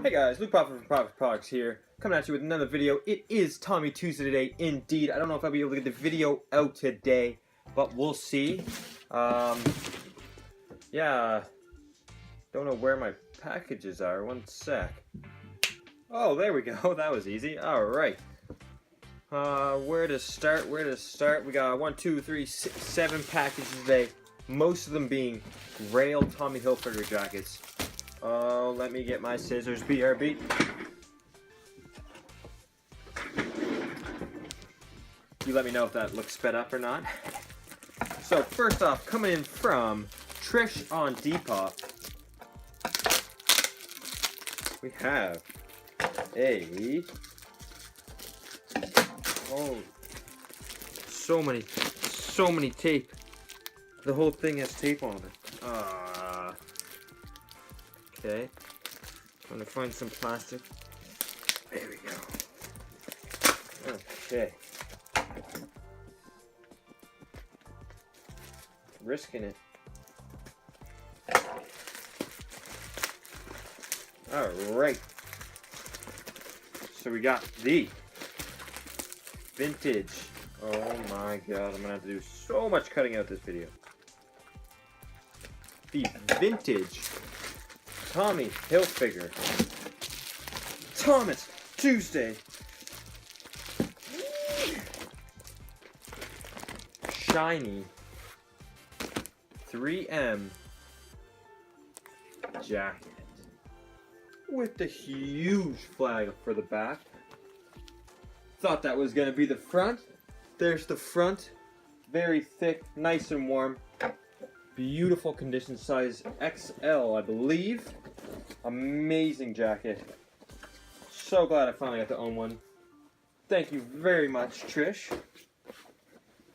Hey guys, Luke Prophet from Prophet Products here, coming at you with another video. It is Tommy Tuesday today, indeed. I don't know if I'll be able to get the video out today, but we'll see. Yeah, don't know where my packages are. One sec. Oh, there we go. That was easy. All right. Where to start? We got 1, 2, 3, 6, 7 packages today. Most of them being Grail Tommy Hilfiger jackets. Oh, let me get my scissors, BRB. You let me know if that looks sped up or not. So first off, coming in from Trish on Depop, we have a so many tape. The whole thing has tape on it. Okay, I'm gonna find some plastic. There we go. Okay. Risking it. Alright. So we got the vintage. Oh my god, I'm gonna have to do so much cutting out this video. The vintage Tommy Hilfiger Thomas Tuesday shiny 3M jacket with the huge flag for the back. Thought that was gonna be the front. There's the front, very thick, nice and warm. Beautiful condition, size XL, I believe. Amazing jacket. So glad I finally got to own one. Thank you very much, Trish.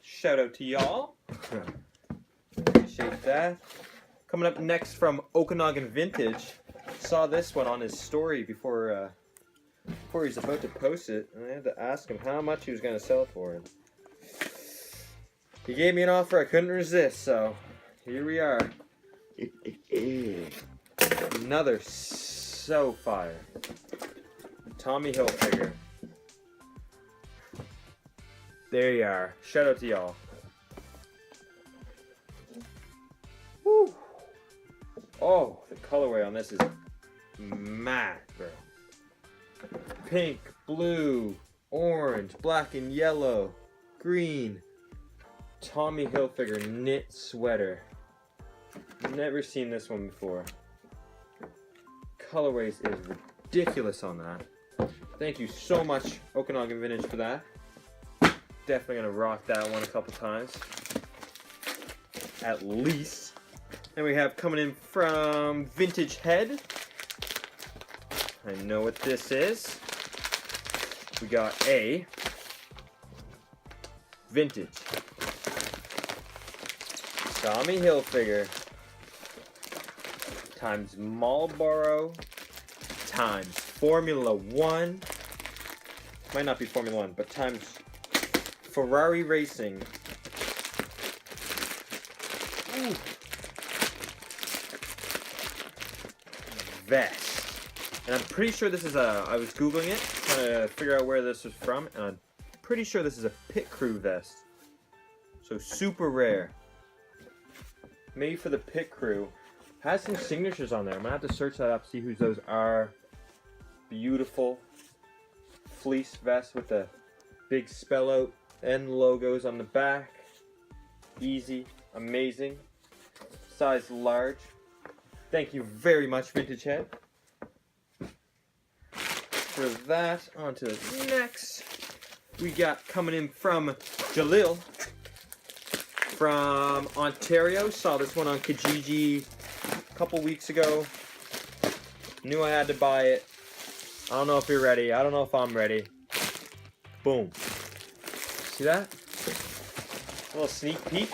Shout out to y'all. Appreciate that. Coming up next from Okanagan Vintage. Saw this one on his story before he's about to post it. And I had to ask him how much he was going to sell for it. He gave me an offer I couldn't resist, so here we are. Another so fire. Tommy Hilfiger. There you are. Shout out to y'all. Woo. Oh, the colorway on this is mad, bro. Pink, blue, orange, black and yellow, green. Tommy Hilfiger knit sweater. Never seen this one before. Colorways is ridiculous on that. Thank you so much, Okanagan Vintage, for that. Definitely gonna rock that one a couple times. At least. And we have coming in from Vintage Head. I know what this is. We got a vintage Tommy Hilfiger times Marlboro times Formula One. Might not be Formula One, but times Ferrari Racing. Ooh. Vest. And I'm pretty sure this is I was Googling it, trying to figure out where this was from, and I'm pretty sure this is a pit crew vest. So super rare. Made for the pit crew. Has some signatures on there. I'm gonna have to search that up, see whose those are. Beautiful fleece vest with the big spell out and logos on the back. Easy, amazing. Size large. Thank you very much, Vintage Head. For that, on to the next. We got coming in from Jalil from Ontario. Saw this one on Kijiji a couple weeks ago. Knew I had to buy it. I don't know if you're ready. I don't know if I'm ready. Boom. See that? A little sneak peek.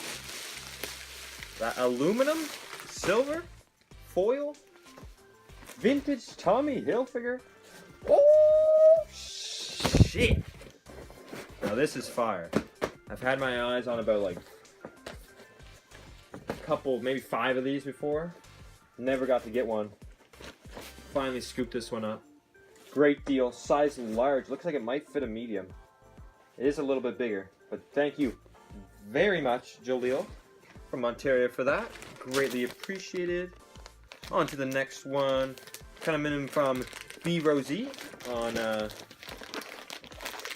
That aluminum, silver, foil, vintage Tommy Hilfiger. Oh, shit. Now this is fire. I've had my eyes on about like a couple, maybe 5 of these before. Never got to get one. finally scooped this one up. Great deal. Size large. Looks like it might fit a medium. It is a little bit bigger, but thank you very much, Jaleel, from Ontario for that. Greatly appreciated. On to the next one. Kind of minimum from B Rosie on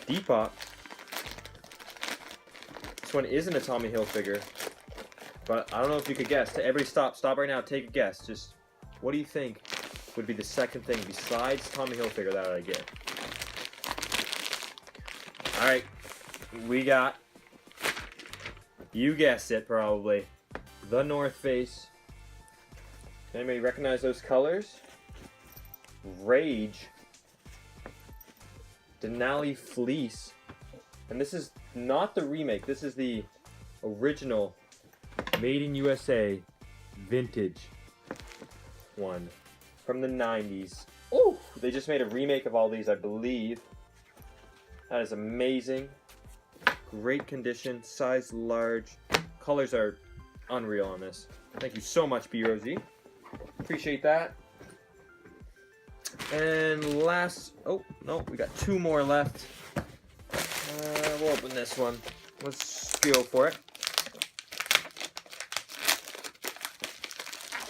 Depop. This one isn't a Tommy Hilfiger, but I don't know if you could guess. Everybody stop right now, take a guess. Just, what do you think would be the second thing besides Tommy Hilfiger that I get? Alright, we got, you guessed it probably, the North Face. Anybody recognize those colors? Rage, Denali Fleece, and this is not the remake, this is the original Made in USA vintage one from the 90s. Oh, they just made a remake of all these, I believe. That is amazing. Great condition, size large. Colors are unreal on this. Thank you so much, B Rosie. Appreciate that. And last, oh no, we got two more left. We'll open this one. Let's go for it.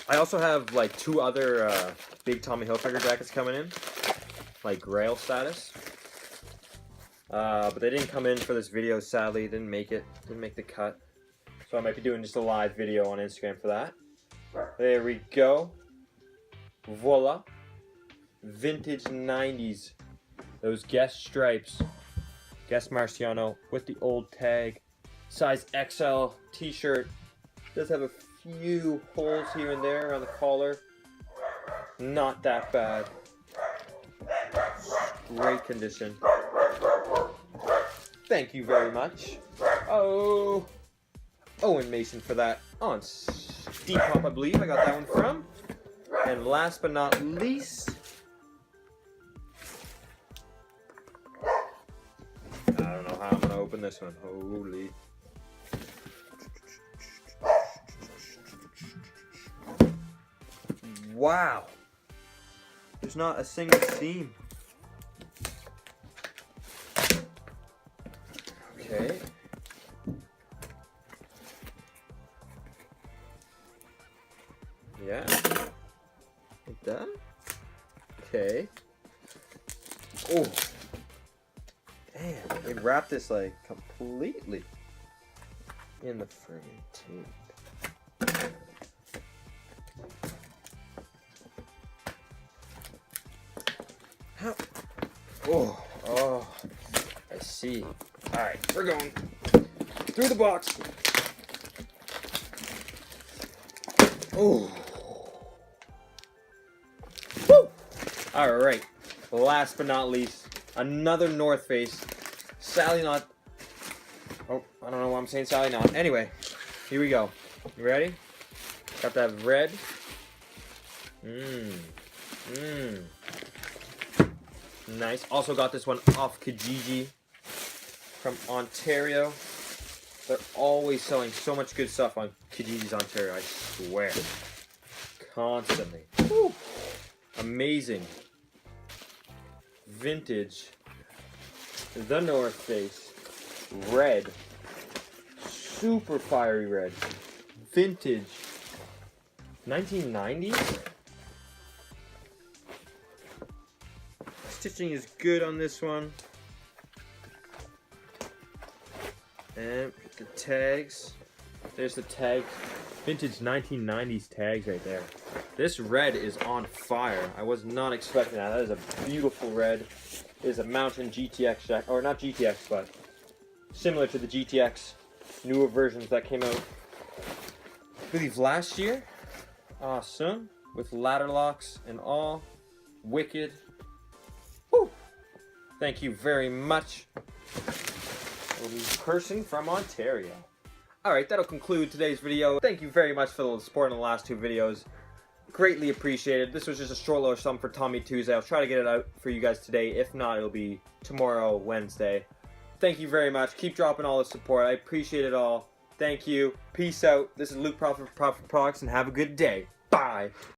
I also have like two other big Tommy Hilfiger jackets coming in, like Grail status. But they didn't come in for this video, sadly. Didn't make the cut. So I might be doing just a live video on Instagram for that. There we go. Voila. Vintage 90s. Those Guess stripes. Guess Marciano with the old tag. Size XL t-shirt. Does have a few holes here and there around the collar. Not that bad. Great condition. Thank you very much. Oh, Owen Mason for that on Depop, I believe I got that one from. And last but not least, I don't know how I'm gonna open this one. Holy. Wow. There's not a single seam. Okay. Yeah. Like that. Okay. Oh. Damn. They wrapped this like completely in the friggin' tape. How? Oh, I see. Alright, we're going through the box. Oh. Woo! Alright, last but not least, another North Face. Sally Knot. Oh, I don't know why I'm saying Sally Knot. Anyway, here we go. You ready? Got that red. Nice. Also got this one off Kijiji from Ontario. They're always selling so much good stuff on Kijiji's Ontario, I swear. Constantly. Woo. Amazing. Vintage. The North Face. Red. Super fiery red. Vintage. 1990s? Stitching is good on this one. And the tags. There's the tag. Vintage 1990s tags right there. This red is on fire. I was not expecting that. That is a beautiful red. It is a Mountain GTX jacket. Or not GTX, but similar to the GTX newer versions that came out, I believe, last year. Awesome. With ladder locks and all. Wicked. Woo! Thank you very much, person from Ontario. Alright, that'll conclude today's video. Thank you very much for the support in the last two videos. Greatly appreciated. This was just a short little something for Tommy Tuesday. I'll try to get it out for you guys today. If not, it'll be tomorrow, Wednesday. Thank you very much. Keep dropping all the support. I appreciate it all. Thank you. Peace out. This is Luke Prophet Products, and have a good day. Bye.